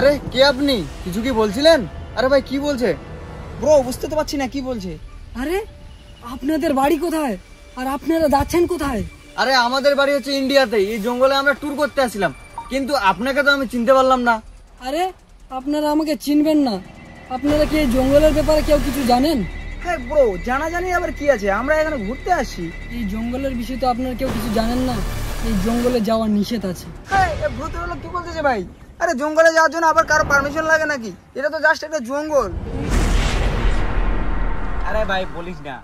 আরে কে আপনি? কিছু কি বলছিলেন? আরে ভাই কি বলছে? ব্রো বুঝতে তো পারছি না কি বলছে। আরে আপনাদের বাড়ি কোথায় আর আপনারা যাচ্ছেন কোথায়? আরে আমাদের বাড়ি হচ্ছে ইন্ডিয়াতে, এই জঙ্গলে আমরা ট্যুর করতে আসছিলাম, কিন্তু আপনাকে তো আমি চিনতে পারলাম না। আরে আপনারা আমাকে চিনবেন না? আপনারা কি এই জঙ্গলের ব্যাপারে কেউ কিছু জানেন? হ্যাঁ ব্রো, জানা জানি আবার কি আছে, আমরা এখানে ঘুরতে আসি। এই জঙ্গলের বিষয়ে তো আপনারা কেউ কিছু জানেন না। এই জঙ্গলে যাওয়া নিষেধ আছে। হ্যাঁ ভূতগুলো কি বলতেছে ভাই? আরে জঙ্গলে যাওয়ার জন্য আবার কারো পারমিশন লাগে নাকি? এটা তো জাস্ট একটা জঙ্গল। আরে ভাই বলিস না,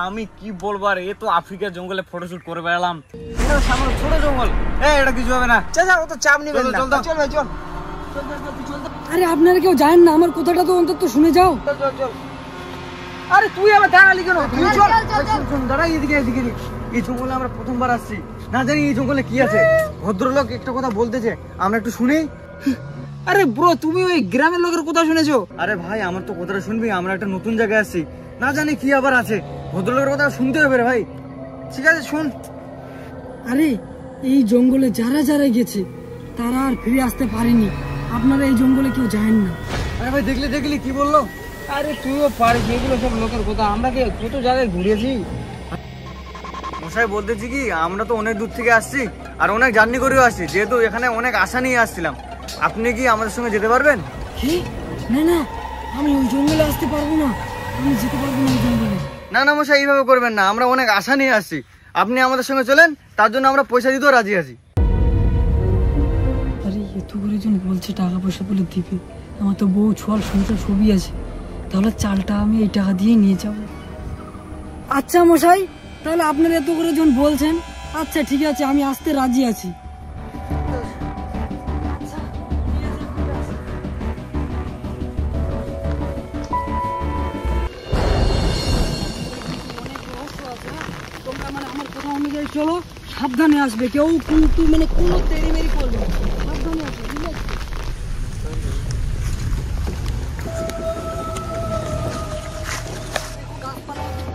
আমি কি বলবো, আর এ তো আফ্রিকার জঙ্গলে ফটোশুট করে বেড়ালাম, সামনে ছোট জঙ্গল, এটা কিছু হবে না। চাচা ও তো চাপ নিবেন না, চল ভাই চল। আরে আপনারা কেউ জানেন না? আমার কথাটা তো অন্তত শুনে যাও। চল চল চল। আরে তুই আবার দাঁড়ালি কেন? তুই চল। দাঁড়া, এদিকে এদিকে। এই জঙ্গলে আমরা প্রথমবার আসছি, না জানি এই জঙ্গলে কি আছে। ভদ্রলোক একটা কথা বলতেছে, আমরা একটু শুনি। আরে ব্রো, তুমি ওই গ্রামের লোকের কথা শুনেছো? আরে ভাই আমার তো কথাটা শুনবি, আমরা একটা নতুন জায়গায় আসছি, না জানি কি আবার আছে। ভদ্রলোকের কথা শুনতে হবে রে ভাই। ঠিক আছে শুন। আরে এই জঙ্গলে যারা যারা গেছে তারা আর ফিরে আসতে পারেনি। আপনারা এই জঙ্গলে কেউ যান না। আরে ভাই দেখলি দেখলি কি বললো? আরে তুইও পারিস এগুলো সব লোকের কথা, আমরা কি কত জায়গায় ঘুরেছি। মশাই বলতেছি কি, আমরা তো অনেক দূর থেকে আসছি আর অনেক জার্নি করেও আসছি, যেহেতু এখানে অনেক আশা নিয়ে আসছিলাম। আপনি কি আমাদের সঙ্গে যেতে পারবেন? কি? না না, আমি ওই জঙ্গলে আসতে পারবো না, আমি যেতে পারবো না ওই জঙ্গলে। না না মশাই, এইভাবে করবেন না, আমরা অনেক আশা নিয়ে আসছি, আপনি আমাদের সঙ্গে চলেন, তার জন্য আমরা পয়সা দিতেও রাজি আছি। আরে এত করে জন বলছে টাকা পয়সা বলে দিবে, আমার তো বউ ছোয়াল সংসার সবই আছে, তাহলে চালটা আমি এই টাকা দিয়ে নিয়ে যাব। আচ্ছা মশাই, তাহলে আপনারা এত করে জন বলছেন, আচ্ছা ঠিক আছে, আমি আসতে রাজি আছি। চলো সাবধানে আসবে, কেউ কিন্তু মানে কোনো তেড়িমেড়ি করবে না, সাবধানে আসবে, ঠিক আছে?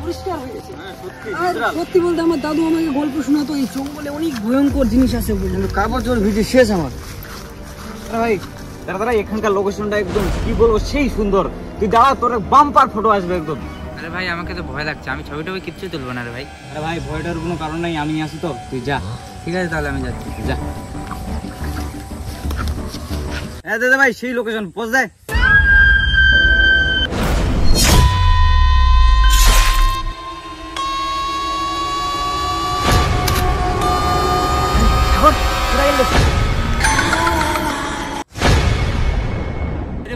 পরিষ্কার হয়ে গেছে। সত্যি বলতে আমার দাদু আমাকে গল্প শোনাতো, এই জঙ্গলে অনেক ভয়ঙ্কর জিনিস আছে বলে। কাপড় চোর ভিজে শেষ আমার। আরে ভাই দাঁড়া দাঁড়া, এখানকার লোকেশনটা একদম কি বলবো, সেই সুন্দর। তুই দাঁড়া, তোর বাম্পার ফটো আসবে একদম। আরে ভাই আমাকে তো ভয় লাগছে, আমি ছবি টবি কিচ্ছু তুলবো না রে ভাই। আরে ভাই ভয়টার কোনো কারণ নাই, আমি আসি তো, তুই যা। ঠিক আছে তাহলে আমি যাচ্ছি, যা। হ্যাঁ দাদা ভাই, সেই লোকেশন পৌঁছ দেয়।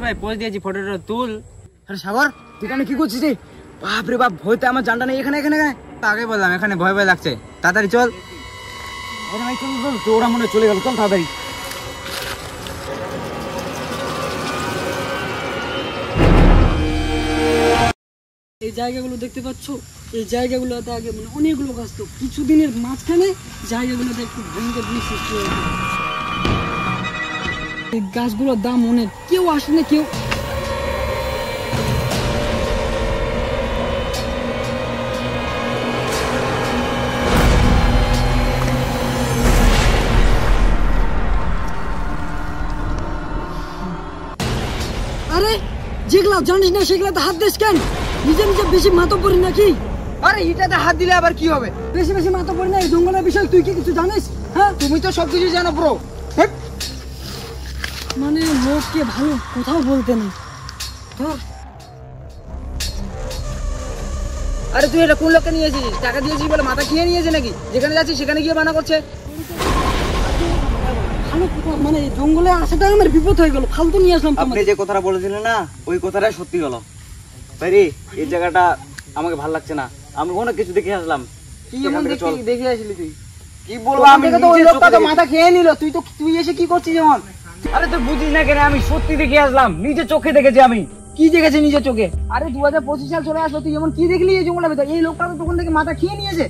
ভাই পোজ দিয়েছি, ফটোটা তুল। আরে সাগর, তুই এখানে কি করছিস রে? বাপ রে বাপ, ভয়তে আমার জানটা নেই। এখানে এখানে আগে বললাম এখানে ভয় ভয় লাগছে, তাড়াতাড়ি চল। আরে ভাই চল চল, তো ওরা মনে চলে গেল, চল তাড়াতাড়ি। এই জায়গাগুলো দেখতে পাচ্ছ, এই জায়গাগুলোতে আগে মানে অনেকগুলো গাছ, তো কিছুদিনের মাঝখানে জায়গাগুলোতে একটু ভয়ঙ্কর জিনিস সৃষ্টি হয়েছে। এই গাছগুলোর দাম অনেক, কেউ আসে না কেউ। আরে যেগুলা জানিস না সেগুলাতে হাত দিস কেন? নিজে নিজে বেশি মাতব্বরি নাকি? আরে এটাতে হাত দিলে আবার কি হবে? বেশি বেশি মাতব্বরি না, এই জঙ্গলের বিষয় তুই কি কিছু জানিস? হ্যাঁ তুমি তো সবকিছু জানো ব্রো। মানে লোককে ভালো কোথাও বলতে নেই। আরে তুই এটা কোন লোককে নিয়েছিস? টাকা দিয়েছিস বলে মাথা খেয়ে নিয়েছে নাকি? যেখানে যাচ্ছিস সেখানে গিয়ে বানা করছে। ভালো কথা, মানে জঙ্গলে আসাটা আমার বিপদ হয়ে গেল, ফালতু নিয়ে আসলাম। আপনি যে কথাটা বলেছিলেন না, ওই কথাটাই সত্যি হলো। ভাই এই জায়গাটা আমাকে ভালো লাগছে না, আমি অনেক কিছু দেখে আসলাম। কি এমন দেখে আসলি তুই? কি বলবো, আমি ওই লোকটা তো মাথা খেয়ে নিল, তুই এসে কি করছিস এমন? আরে তুই বুঝিস না কেন, আমি সত্যি দেখে আসলাম, নিজে চোখে দেখেছি আমি। কি দেখেছে নিজের চোখে? আরে 2025 সাল চলে আসলো, তুই এমন কি দেখলি এই জঙ্গলের ভিতর? এই লোকটা তো তখন থেকে মাথা খেয়ে নিয়েছে।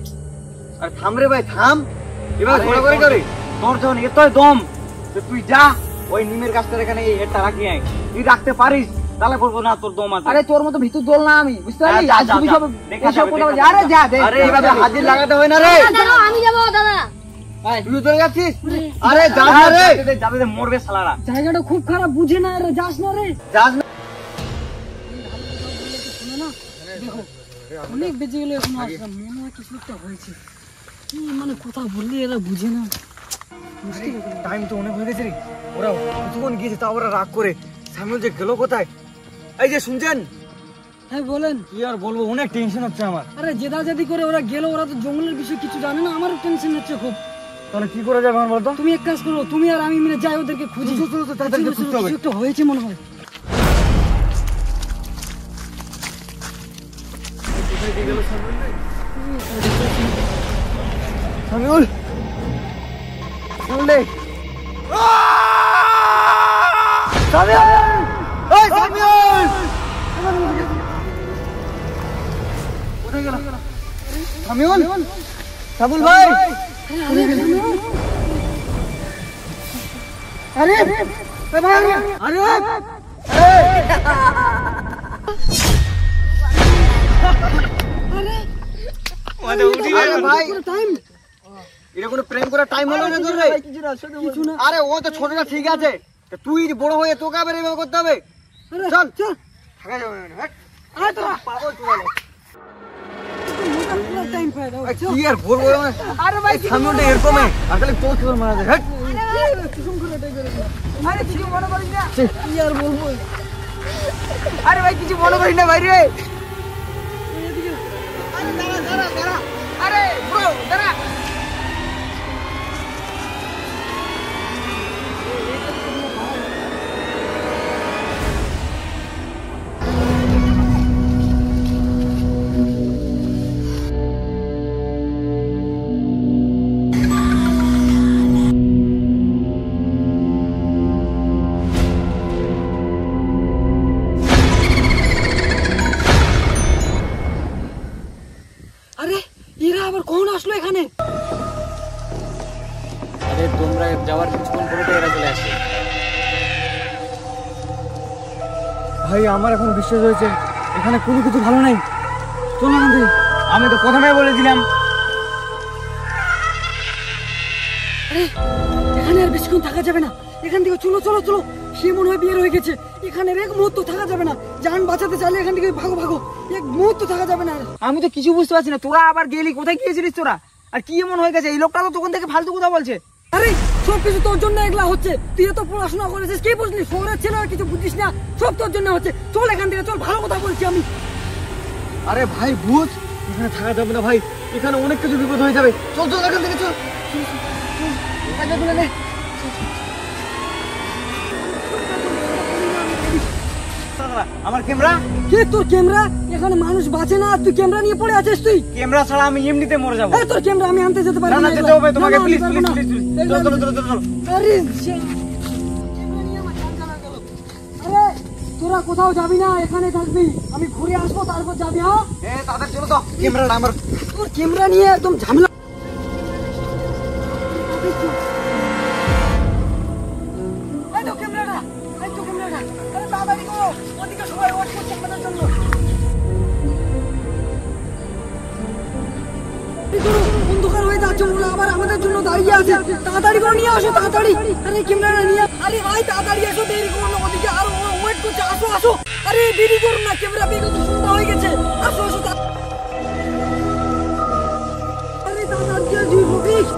আর থাম রে ভাই থাম, এবার ঘোরা করে করে তোর যখন এতই দম যে তুই যা ওই নিমের গাছটার এখানে এই হেডটা রাখিয়ে আয়, তুই রাখতে পারিস তাহলে বলবো না তোর দম আছে। আরে তোর মতো ভিতর দোল না আমি, বুঝতে পারলি? যা, আজ যা, তুমি যা, সব দেখা এসব যাবে, কথা দেখা বলছিস। যাবে। আরে যা দে, আরে এভাবে হাজির লাগাতে হয় না রে। দাঁড়াও, আমি যাবো দাদা। তুই চলে যাচ্ছিস? আরে যা না রে, যাবে যে মরবে শালারা। জায়গাটা খুব খারাপ, বুঝে না রে, যাস না রে। যাস না। শোনো না, দেখো অনেক বেজে গেলে এখন আসলাম, মনে হয় কিছু একটা হয়েছে। কি মানে কথা বললে এরা বুঝে না। টাইম তো অনেক হয়ে গেছে রে, ওরা কতক্ষণ গিয়েছে তা ওরা রাগ করে। সামিউল যে গেল কোথায়? এই যে শুনছেন? হ্যাঁ বলেন। কি আর বলবো, অনেক টেনশন হচ্ছে আমার। আরে জেদাজেদি করে ওরা গেল, ওরা তো জঙ্গলের বিষয়ে কিছু জানে না, আমারও টেনশন হচ্ছে খুব। তাহলে কি করে যাবে আমার বলতো? তুমি এক কাজ করো, তুমি আর আমি মিলে যাই ওদেরকে খুঁজি। চলো, চলো, চলো, তাড়াতাড়ি চলো, খুঁজতে চলো, হবে। কিছু একটা হয়েছে মনে হয়। সামিউল সামিউল রে, সামিউল, এই সামিউল কোথায় গেল? সামিউল, সামিউল ভাই, আরে আরে আরে ভাই, টাইম এটা কোনো প্রেম করার টাইম হলো না তোর রে? কিছু না। আরে ও তো ছোটটা ঠিক আছে, তা তুই বড় হয়ে তোকে আবার এভাবে করতে হবে? চল চল, থাকা যাবে না। হ্যাট। পাগল তুই বলে। টাইম পাই দাও। কি আর বলবো আমি? আরে ভাই, সামনেটা এরকমই আসলে তোর কি মারা যায়? হ্যাট। আরে কিছু মনে করিস না। কি আর বলবো। আরে ভাই কিছু মনে করিস না ভাই রে। আরে দাঁড়া দাঁড়া দাঁড়া, আরে ব্রো দাঁড়া। আরে এরা আবার কখন আসলো এখানে? আরে তোমরা যাওয়ার কিছুক্ষণ পরে তো এরা চলে আসছে। ভাই আমার এখন বিশ্বাস হয়েছে এখানে কোনো কিছু ভালো নাই। চলো এখান থেকে। আমি তো প্রথমে বলেছিলাম। আরে এখানে আর বেশিক্ষণ থাকা যাবে না, এখান থেকে চলো চলো চলো। সে মনে হয় বের হয়ে গেছে, এখানে এক মুহূর্ত থাকা যাবে না। জান বাঁচাতে চাইলে এখান থেকে ভাগো ভাগো, এক মুহূর্ত থাকা যাবে না। আমি তো কিছু বুঝতে পারছি না, তোরা আবার গেলি কোথায় গিয়েছিলিস তোরা? আর কি এমন হয়ে গেছে? এই লোকটা তো তখন থেকে ফালতু কথা বলছে। আরে সব কিছু তোর জন্য এগুলা হচ্ছে, তুই এত পড়াশোনা করেছিস, কি বুঝলি? শহরের ছেলে আর কিছু বুঝিস না, সব তোর জন্য হচ্ছে। চল এখান থেকে চল, ভালো কথা বলছি আমি। আরে ভাই ভূত, এখানে থাকা যাবে না ভাই, এখানে অনেক কিছু বিপদ হয়ে যাবে। চল চল এখান থেকে চল। আমার ক্যামেরা, কে তোর ক্যামেরা? এখানে মানুষ বাঁচে না, তুই ক্যামেরা নিয়ে পড়ে আছিস তুই? ক্যামেরা ছাড়া আমি এমনিতে মরে যাবো। আরে তোর ক্যামেরা আমি আনতে যেতে পারি না না। না যেতে হবে তোমাকে, না, না, প্লিজ আমি প্লিজ পারবো না। প্লিজ। এগুলা- চলো চলো চলো চলো। আরে ক্যামেরা নিয়ে আমার জান জ্বালা গেল। আরে তোরা কোথাও যাবি না, এখানে থাকবি, আমি ঘুরে আসবো তারপর যাবি। হ্যাঁ তাদের চলো তো, ক্যামেরাটা আমার। তোর ক্যামেরা নিয়ে একদম ঝামেলা। এই তো ক্যামেরাটা, এই তো ক্যামেরাটা। আরে তাড়াতাড়ি করো, ওদিকে সবাই ওয়াচ করছে আমাদের জন্য। তাড়াতাড়ি করো, অন্ধকার হয়ে যাচ্ছে, ওরা আবার আমাদের জন্য দাঁড়িয়ে আছে। তাড়াতাড়ি করে নিয়ে আসো, তাড়াতাড়ি। আরে ক্যামেরাটা নিয়ে, আরে ভাই তাড়াতাড়ি আসো, দেরি করো না, ওদিকে আরো ওয়েট করছে। আসো আসো, আরে দেরি করো না, ক্যামেরা পেয়ে গেছে, সন্ধ্যা হয়ে গেছে। আসো আসো, আরে তাড়াতাড়ি, 2 রুপিস।